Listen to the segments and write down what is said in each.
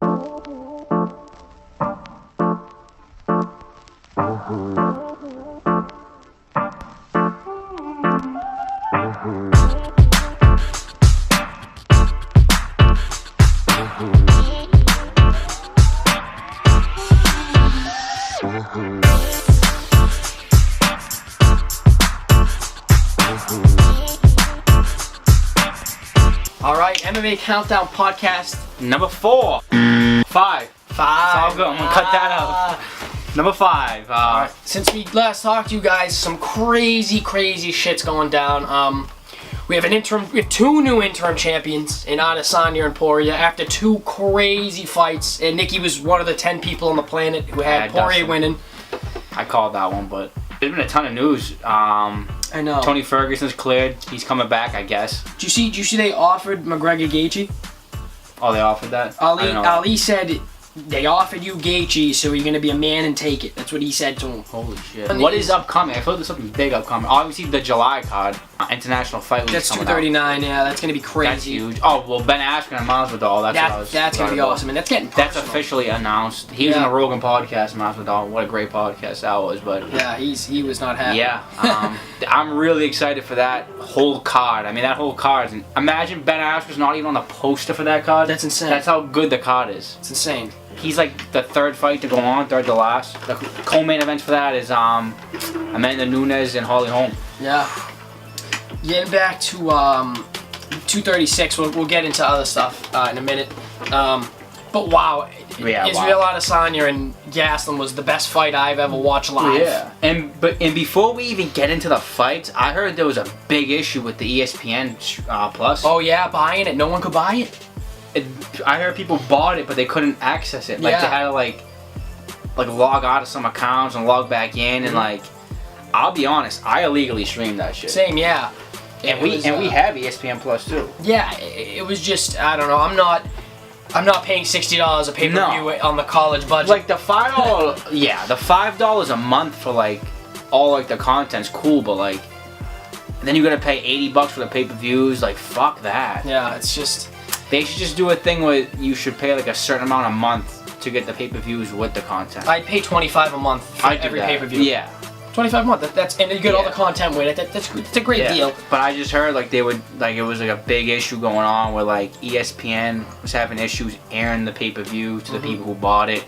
All right, MMA Countdown podcast number 4. 5. It's all good. I'm gonna cut that out. Number 5. Right. Since we last talked to you guys, some crazy shit's going down. We have 2 new interim champions in Adesanya and Poirier after 2 crazy fights. And Nikki was one of the 10 people on the planet who had Poirier winning. I called that one, but there's been a ton of news. I know. Tony Ferguson's cleared. He's coming back, I guess. Did you see they offered McGregor Gaethje? Oh, they offered that? Ali said they offered you Gaethje, so you're gonna be a man and take it. That's what he said to him. Holy shit. What is upcoming? I feel like there's something big upcoming. Obviously, the July card, International Fight Week. That's 239. Yeah, that's gonna be crazy. That's huge. Oh well, Ben Askren and Masvidal. That's gonna be awesome, and that's getting personal. That's officially announced. He was in a Rogan podcast, Masvidal. What a great podcast that was. But yeah, he was not happy. Yeah, I'm really excited for that whole card. I mean, that whole card. Imagine Ben Askren's not even on the poster for that card. That's insane. That's how good the card is. It's insane. He's like the 3rd fight to go on, 3rd to last. The co-main event for that is Amanda Nunes and Holly Holm. Yeah. Getting back to 236, we'll get into other stuff in a minute. But wow, Israel Adesanya and Gastelum was the best fight I've ever watched live. Yeah. And before we even get into the fights, I heard there was a big issue with the ESPN Plus. Oh yeah, buying it. No one could buy it. I heard people bought it, but they couldn't access it. Like they had to like log out of some accounts and log back in, and like, I'll be honest, I illegally streamed that shit. Same, yeah. And we have ESPN Plus too. Yeah, it was just, I don't know. I'm not paying $60 a pay-per-view on the college budget. Like the $5, yeah, the $5 a month for like all like the content's cool, but like then you gotta pay $80 for the pay-per-views. Like fuck that. Yeah, it's just. They should just do a thing where you should pay like a certain amount a month to get the pay-per-views with the content. I'd pay $25 a month for every pay-per-view. Yeah. $25 a month. That's and you get all the content with it. That's a great deal. But I just heard like they would like it was like a big issue going on where like ESPN was having issues airing the pay-per-view to the people who bought it.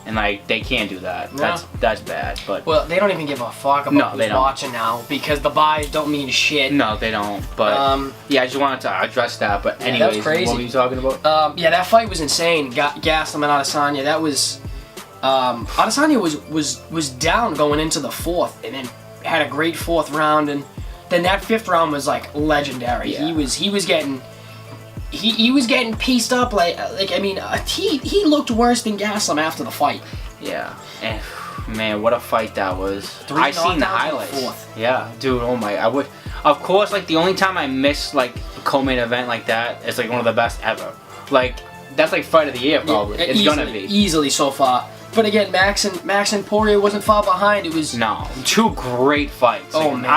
And like they can't do that. No. That's bad. But well, they don't even give a fuck about who's watching now because the buys don't mean shit. No, they don't. But yeah, I just wanted to address that. But anyways, that was crazy. What were you talking about? Yeah, that fight was insane. Gastelum and Adesanya. That was Adesanya was down going into the 4th, and then had a great 4th round, and then that 5th round was like legendary. Yeah. He was getting pieced up like I mean he looked worse than Gastelum after the fight. Yeah, and man, what a fight that was. I seen the highlights. Yeah, dude. Oh my, I would. Of course, like the only time I miss like a co-main event like that is like one of the best ever. Like that's like fight of the year probably. It's gonna be easily so far. But again, Max and Poirier wasn't far behind. It was 2 great fights. Oh like, man,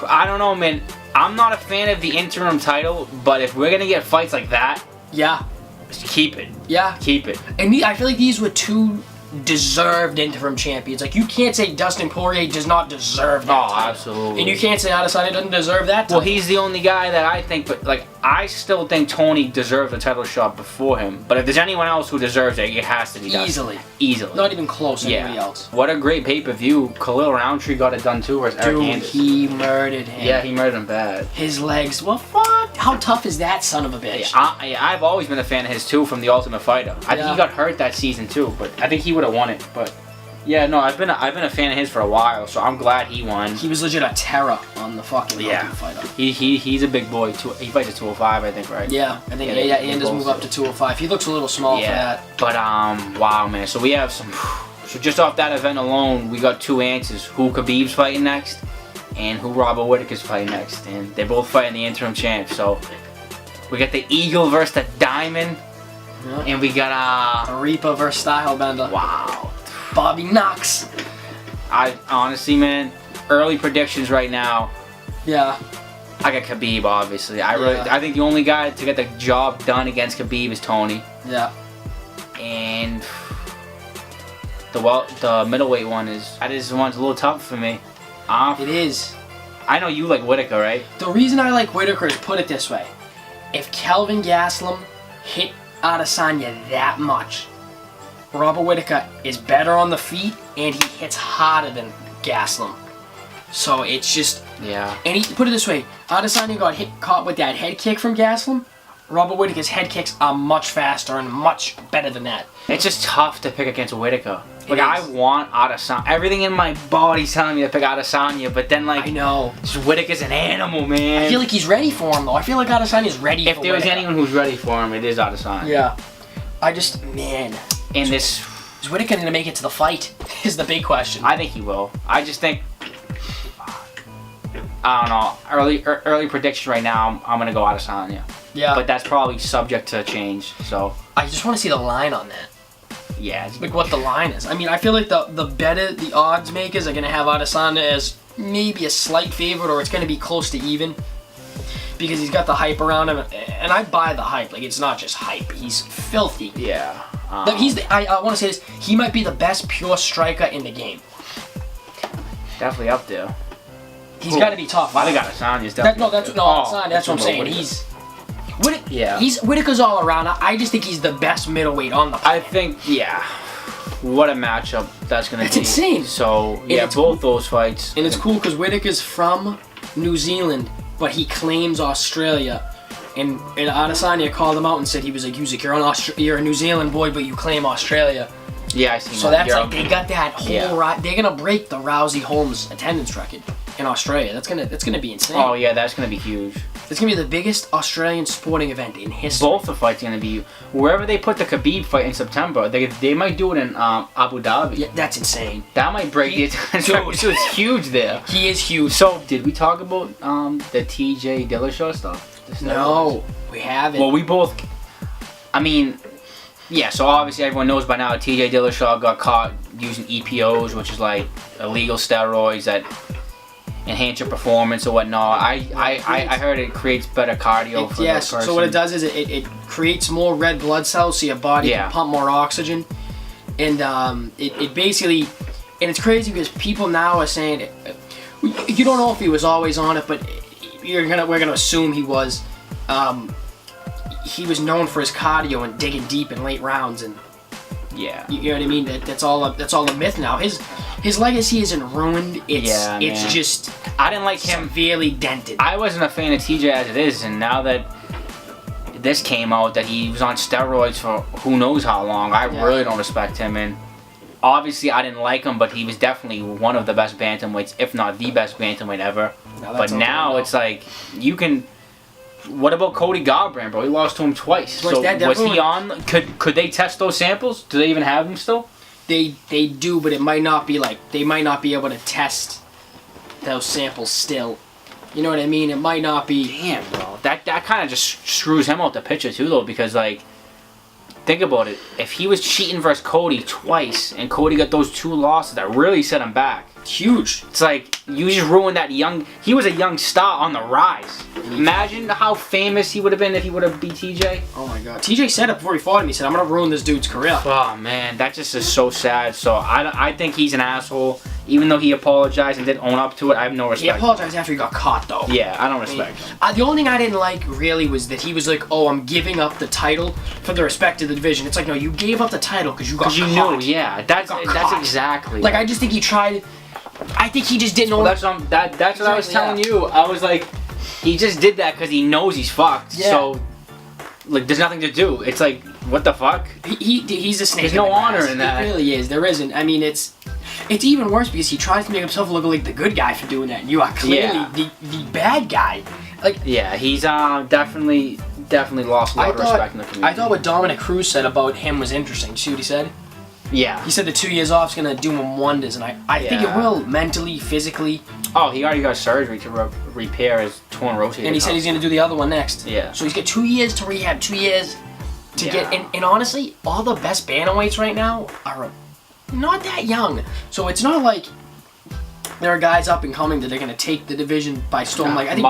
I don't know, man. I'm not a fan of the interim title, but if we're gonna get fights like that, just keep it. Yeah, keep it. And I feel like these were 2 deserved interim champions. Like you can't say Dustin Poirier does not deserve that title. Absolutely. And you can't say Adesanya doesn't deserve that title. Well, he's the only guy that I think, but like I still think Tony deserves a title shot before him. But if there's anyone else who deserves it, it has to be Dustin. Easily. Not even close to anybody else. What a great pay-per-view. Khalil Roundtree got it done too versus Eric Anders. He murdered him. Yeah, he murdered him bad. His legs, well fuck. How tough is that son of a bitch? I've always been a fan of his too from The Ultimate Fighter. I think he got hurt that season too, but I think he would have won it. But yeah, no, I've been a fan of his for a while, so I'm glad he won. He was legit a terror on the fucking Ultimate Fighter. He's a big boy too. He fights at 205, I think, right? Yeah, I think Anders move up to 205. He looks a little small for that. But wow, man. So we have some. So just off that event alone, we got 2 answers: who Khabib's fighting next, and who Robert Whittaker's fighting next, and they're both fighting the interim champ. So we got the Eagle versus the Diamond, and we got Reaper versus Stylebender. Wow. Bobby Knox. I honestly, man, early predictions right now. Yeah. I got Khabib, obviously. I think the only guy to get the job done against Khabib is Tony. Yeah. and the middleweight one is one's a little tough for me. It is. I know you like Whitaker, right? The reason I like Whitaker is, put it this way: if Kelvin Gastelum hit Adesanya that much, Robert Whitaker is better on the feet and he hits harder than Gastelum. So it's just And put it this way: Adesanya got caught with that head kick from Gastelum. Robert Whitaker's head kicks are much faster and much better than that. It's just tough to pick against Whitaker. Like, I want Adesanya. Everything in my body's telling me to pick Adesanya, but then, like, I know. Whitaker's an animal, man. I feel like he's ready for him, though. I feel like Adesanya's ready for him. If there was anyone who's ready for him, it is Adesanya. Yeah. Man. And this... Is Whitaker going to make it to the fight? Is the big question. I think he will. I just think... I don't know. Early prediction right now, I'm going to go Adesanya. Yeah. But that's probably subject to change, so... I just want to see the line on that. Yeah. Like, what the line is. I mean, I feel like the better the odds makers are going to have Adesanya as maybe a slight favorite, or it's going to be close to even. Because he's got the hype around him, and I buy the hype. Like, it's not just hype. He's filthy. Yeah. Like, I want to say this. He might be the best pure striker in the game. Definitely up there. He's got to be tough. I think Adesanya's definitely Adesanya, that's what I'm saying. Whitaker's all around. I just think he's the best middleweight on the planet. I think, what a matchup that's going to be. It's insane. So, both those fights. And it's cool because Whitaker's from New Zealand, but he claims Australia. And Adesanya called him out and said, you're a New Zealand boy, but you claim Australia. Yeah, I see. So that's like, they got that whole right. They're going to break the Rousey Holmes attendance record in Australia. That's gonna be insane. Oh yeah, that's gonna be huge. It's gonna be the biggest Australian sporting event in history. Both the fights are gonna be wherever they put the Khabib fight in September. They might do it in Abu Dhabi. Yeah, that's insane. That might break the attendance record. So it's huge there. He is huge. So did we talk about the TJ Dillashaw stuff? No, we haven't. Well, we both. I mean, yeah. So obviously everyone knows by now TJ Dillashaw got caught using EPOs, which is like illegal steroids that enhance your performance or whatnot. I heard it creates better cardio for the person. So what it does is it creates more red blood cells so your body can pump more oxygen. And it basically, and it's crazy because people now are saying, you don't know if he was always on it, but we're gonna assume he was. He was known for his cardio and digging deep in late rounds, and you know what I mean. That's all a myth now. His legacy isn't ruined. It's just I didn't like him. Severely dented. I wasn't a fan of TJ as it is, and now that this came out that he was on steroids for who knows how long, I really don't respect him. And obviously I didn't like him, but he was definitely one of the best bantamweights, if not the best bantamweight ever. But now it's like you can. What about Cody Garbrandt, bro? He lost to him twice. So was he on? Could they test those samples? Do they even have them still? They do, but it might not be like they might not be able to test those samples still. You know what I mean? It might not be. Damn, bro. That kind of just screws him out the picture too, though, because like, think about it. If he was cheating versus Cody twice, and Cody got those 2 losses, that really set him back. Huge. It's like you just ruined that young. He was a young star on the rise. Imagine how famous he would have been if he would have beat TJ. Oh my God. TJ said it before he fought him. He said, "I'm gonna ruin this dude's career." Oh man, that just is so sad. So I think he's an asshole. Even though he apologized and did own up to it, I have no respect. He apologized after he got caught, though. Yeah, I don't respect him. The only thing I didn't like really was that he was like, "Oh, I'm giving up the title for the respect of the division." It's like, no, you gave up the title because you got caught. Because you knew, yeah. That's exactly. Like, I just think he tried. I think he just didn't know. Well, that's what I was telling you. I was like, he just did that because he knows he's fucked. Yeah. So, like, there's nothing to do. It's like, what the fuck? He's a snake. There's no honor in that. It really is. There isn't. I mean, it's even worse because he tries to make himself look like the good guy for doing that. And you are clearly the bad guy. Like, yeah, he's definitely lost a lot of respect in the community. I thought what Dominic Cruz said about him was interesting. You see what he said? Yeah. He said the 2 years off is going to do him wonders, and I think it will, mentally, physically. Oh, he already got surgery to repair his torn rotator. And he said he's going to do the other one next. Yeah. So he's got 2 years to rehab, 2 years to get... And honestly, all the best bantamweights right now are not that young. So it's not like there are guys up and coming that are going to take the division by storm. Like, I think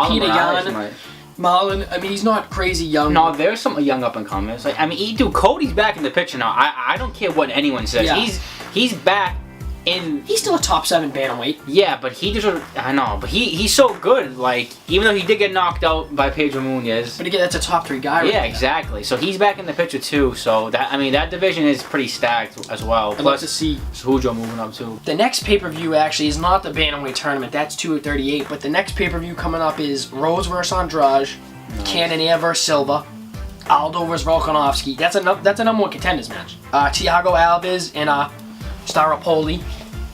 Marlon, I mean, he's not crazy young. No, there's some young up and comers. Like, I mean, dude, Cody's back in the picture now. I don't care what anyone says. Yeah. He's back in. He's still a top 7 bantamweight. Yeah, but he just. I know, but he's so good. Like, even though he did get knocked out by Pedro Munez. But again, that's a top 3 guy. Yeah, right exactly. So he's back in the picture too. So that division is pretty stacked as well. I'd love to see Hujo moving up too. The next pay-per-view actually is not the bantamweight tournament. That's 238. But the next pay-per-view coming up is Rose versus Andrade, Cannonier versus Silva, Aldo versus Volkanovski. That's a number 1 contenders match. Thiago Alves and Staropoli,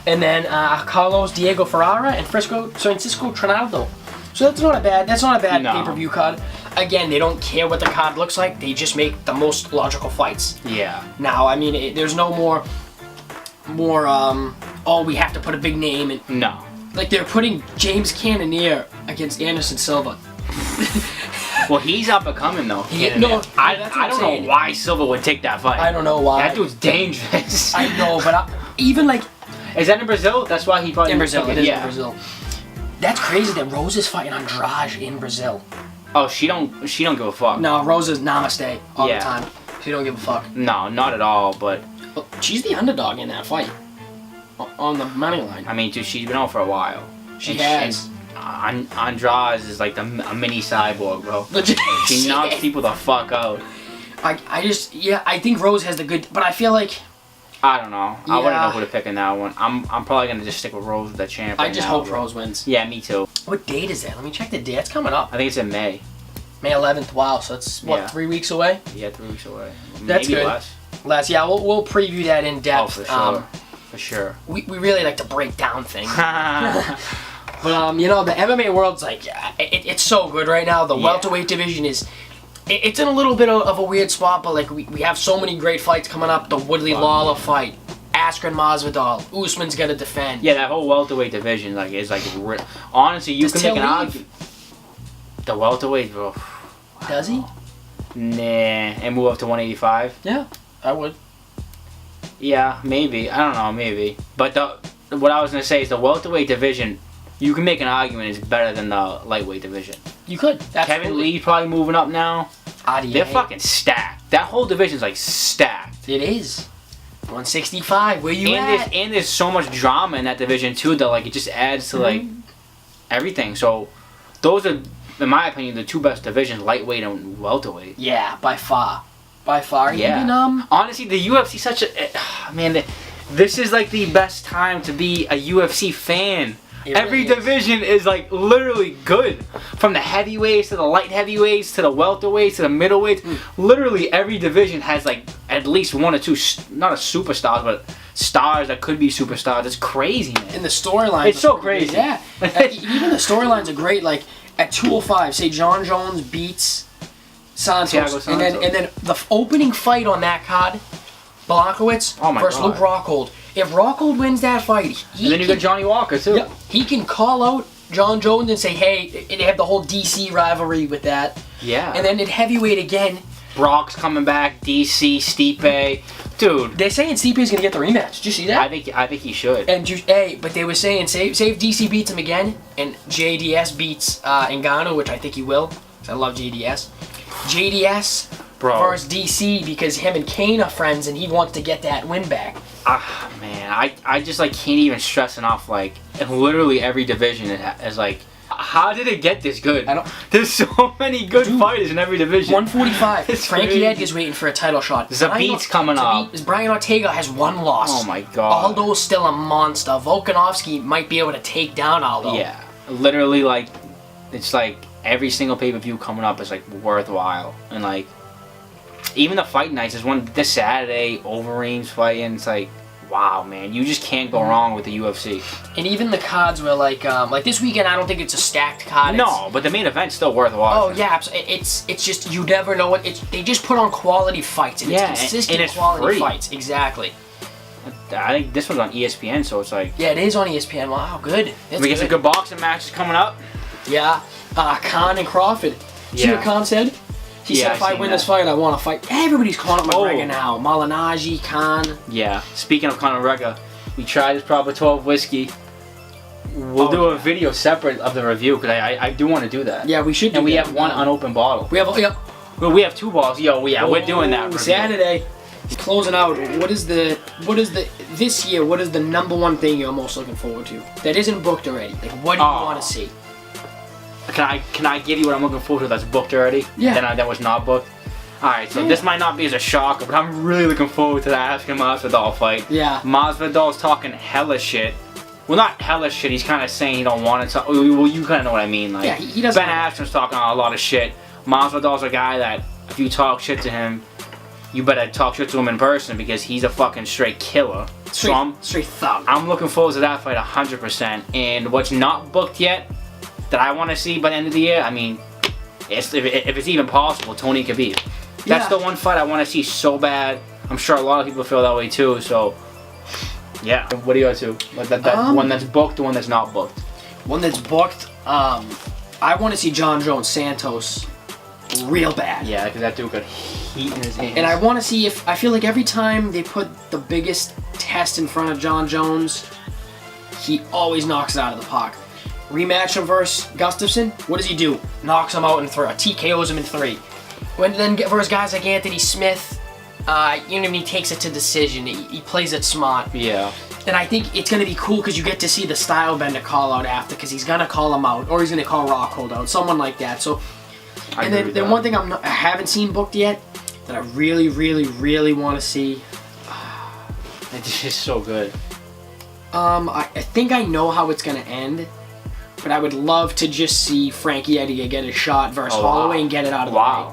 and then Carlos Diego Ferreira and Francisco Trinaldo. So that's not a bad pay-per-view card. Again, they don't care what the card looks like. They just make the most logical fights. Yeah. Now, I mean, there's no more. Oh, we have to put a big name in. No. Like they're putting James Cannonier against Anderson Silva. Well, he's up and coming though. I don't know why Silva would take that fight. I don't know why. That dude's dangerous. I know, but even like. Is that in Brazil? That's why he probably. In Brazil, it is in Brazil. That's crazy that Rose is fighting Andrade in Brazil. Oh, she don't give a fuck. No, Rose is namaste all the time. She don't give a fuck. No, not at all. But she's the underdog in that fight. On the money line. I mean, dude, she's been on for a while. She has. Andrade is like a mini cyborg, bro. Legit. She knocks people the fuck out. I think Rose has the good, but I feel like. I don't know. I wouldn't know who to pick in that one. I'm probably gonna just stick with Rose as the champ. I just hope Rose wins. Yeah, me too. What date is that? Let me check the date. It's coming up. I think it's in May. May 11th. Wow, so it's what 3 weeks away? Yeah, 3 weeks away. That's Maybe good. less. Yeah, we'll preview that in depth. Oh, for sure. For sure. We really like to break down things. But you know, the MMA world's like it's so good right now. The welterweight division is. It's in a little bit of a weird spot, but like we have so many great fights coming up. The Woodley Lawler fight, Askren Masvidal, Usman's gonna defend. Yeah, that whole welterweight division is honestly, you can make an argument. The welterweight, bro. Does he? Nah, and move up to 185. Yeah, I would. Yeah, maybe. I don't know, maybe. But what I was gonna say is the welterweight division. You can make an argument is better than the lightweight division. You could. Absolutely. Kevin Lee probably moving up now. They're fucking stacked. That whole division's like stacked. It is. 165. Where you at? And there's so much drama in that division too that like it just adds to like everything. So those are, in my opinion, the 2 best divisions: lightweight and welterweight. Yeah, by far. By far. Yeah. Even, honestly, the UFC such a man. This is like the best time to be a UFC fan. Every division is like literally good, from the heavyweights to the light heavyweights to the welterweights to the middleweights. Literally every division has like at least 1 or 2, not a superstars, but stars that could be superstars. It's crazy, man. And the storylines. It's so crazy. Yeah. Even the storylines are great. Like at 205, say John Jones beats Santos, and then the opening fight on that card, Blachowicz versus Luke Rockhold. If Rockhold wins that fight, and then you got Johnny Walker too. Yep, he can call out John Jones and say, "Hey," and they have the whole DC rivalry with that. Yeah. And then at heavyweight again, Brock's coming back. DC, Stipe, dude. They're saying Stipe's gonna get the rematch. Did you see that? I think he should. And but they were saying save DC beats him again, and JDS beats Ngannou, which I think he will. 'Cause I love JDS. JDS versus DC because him and Kane are friends, and he wants to get that win back. Man, I just like can't even stress enough. Like, in literally every division is like, how did it get this good? There's so many good fighters in every division. 145. Frankie Edgar's waiting for a title shot. Zabit's coming up. Brian Ortega has 1 loss. Oh my god. Aldo's still a monster. Volkanovski might be able to take down Aldo. Yeah, literally like, it's like every single pay-per-view coming up is like worthwhile, and like. Even the fight nights is one this Saturday, Overeem's fighting. It's like, wow, man, you just can't go wrong with the UFC. And even the cards were like this weekend. I don't think it's a stacked card. No, but the main event's still worth watching. Oh yeah, it's just you never know what they just put on quality fights and it's consistent and it's quality fights. Exactly. I think this one's on ESPN, so it's like it is on ESPN. Wow, good. We get some good boxing matches coming up. Yeah, Khan and Crawford. See what Khan said? He said, if I win this fight, I want to fight. Everybody's calling him McGregor now. Malignaggi, Khan. Yeah. Speaking of Conor McGregor, we tried his Proper 12 whiskey. we'll do a video separate of the review because I do want to do that. Yeah, we should. And we have one unopened bottle. We have yep. Well, we have 2 bottles. Yo, yeah, we're doing that. Saturday. Closing out. What is the this year? What is the #1 thing you're most looking forward to that isn't booked already? Like, what do you want to see? Can I give you what I'm looking forward to that's booked already? Yeah. That was not booked. All right, so this might not be as a shocker, but I'm really looking forward to the Askren Masvidal fight. Yeah. Masvidal's talking hella shit. Well, not hella shit. He's kind of saying he don't want to talk. Well, you kind of know what I mean. Like, yeah, he doesn't. Ben Askren's talking a lot of shit. Masvidal's a guy that if you talk shit to him, you better talk shit to him in person because he's a fucking straight killer. Straight thug. I'm looking forward to that fight 100%. And what's not booked yet that I want to see by the end of the year, I mean, if it's even possible, Tony Khabib. That's the one fight I want to see so bad. I'm sure a lot of people feel that way too. So, yeah. What are you up to? That one that's booked, the one that's not booked. One that's booked. I want to see John Jones Santos real bad. Yeah, because that dude got heat in his hands. And I want to see if I feel like every time they put the biggest test in front of John Jones, he always knocks it out of the park. Rematch him versus Gustafsson. What does he do? Knocks him out in 3. TKOs him in 3. Then versus guys like Anthony Smith, he takes it to decision. He plays it smart. Yeah. And I think it's going to be cool because you get to see the style bender call out after because he's going to call him out or he's going to call Rockhold out, someone like that. So, and then one thing I haven't seen booked yet that I really, really, really want to see. It's just so good. I think I know how it's going to end. But I would love to just see Frankie Edgar get a shot versus Holloway and get it out of the way.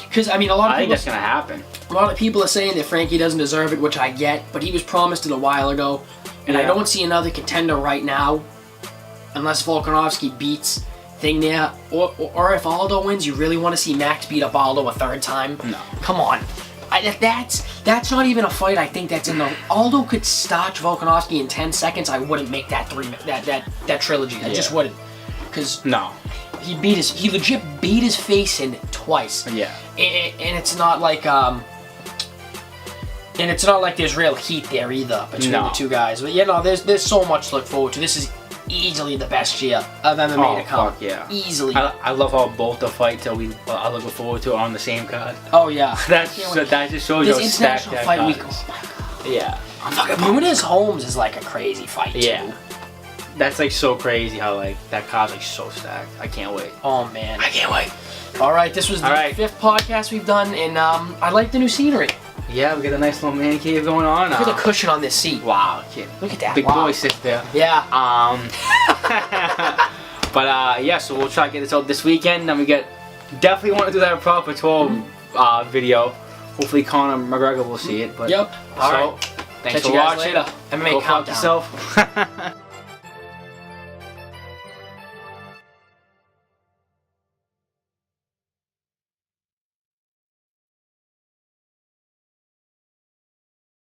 Because I mean, I think that's gonna happen. A lot of people are saying that Frankie doesn't deserve it, which I get. But he was promised it a while ago, and I don't see another contender right now, unless Volkanovski beats Thing there, or if Aldo wins. You really want to see Max beat up Aldo a 3rd time? No. Come on. That's not even a fight. I think that's in the. Aldo could starch Volkanovski in 10 seconds. I wouldn't make that that trilogy. I just wouldn't, because he legit beat his face in twice. Yeah. And it's not like there's real heat there either between the two guys. But there's so much to look forward to. This is easily the best year of MMA to come. Fuck yeah. Easily. I love how both the fights that I look forward to are on the same card. Oh yeah. That just shows you how stacked that card is. Oh my god. Yeah. Nunes Holmes is like a crazy fight too. Yeah. That's like so crazy how like that card's like so stacked. I can't wait. Oh man. I can't wait. All right, this was the 5th podcast we've done, and I like the new scenery. Yeah, we got a nice little man cave going on. Look at the cushion on this seat. Wow, kid. Look at that. Big boy sits there. Yeah. But yeah, so we'll try to get this out this weekend. Then we definitely want to do that Proper 12 video. Hopefully Conor McGregor will see it. But yep. All right. Thanks Catch for you guys watching. later. MMA Countdown. Go fuck yourself.